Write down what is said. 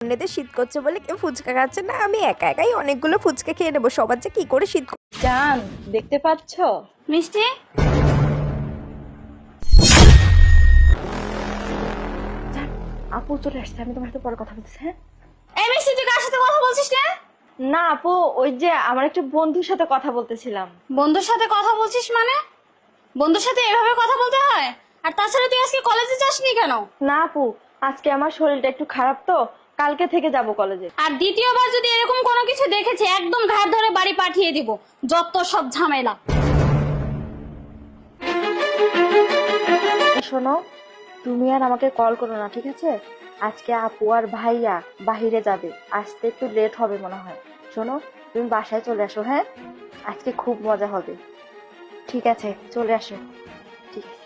এমনিতে শীত করছে বলে কেউ ফুচকা খাচ্ছে না, আমি একা একাই অনেকগুলো ফুচকা খেয়ে নেবো। সবার যে কি করে শীত জান দেখতে পাচ্ছ মিষ্টি আপু চলে আসছে, আমি তোমার সাথে পরে কথা বলতেছি। হ্যাঁ এই মিষ্টি তুই কার সাথে কথা বলছিস না? না আপু, ওই যে আমার একটা বন্ধুর সাথে কথা বলতেছিলাম। বন্ধুর সাথে কথা বলছিস মানে? বন্ধুর সাথে এভাবে কথা বলতে হয়? আর তাছাড়া তুই আজকে কলেজে যাসনি কেন? না আপু, আজকে আমার শরীরটা একটু খারাপ তো, কালকে থেকে যাব কলেজে। আর দ্বিতীয়বার যদি এরকম কোনো কিছু দেখেছি একদম ঘাট ধরে বাড়ি পাঠিয়ে দিব। যত সব ঝামেলা। শোনো, তুমি আর আমাকে কল করো না, ঠিক আছে? আজকে আপু আর ভাইয়া বাহিরে যাবে, আসতে একটু লেট হবে মনে হয়। শোনো, তুমি বাসায় চলে আসো। হ্যাঁ, আজকে খুব মজা হবে। ঠিক আছে, চলে আসো। ঠিক আছে।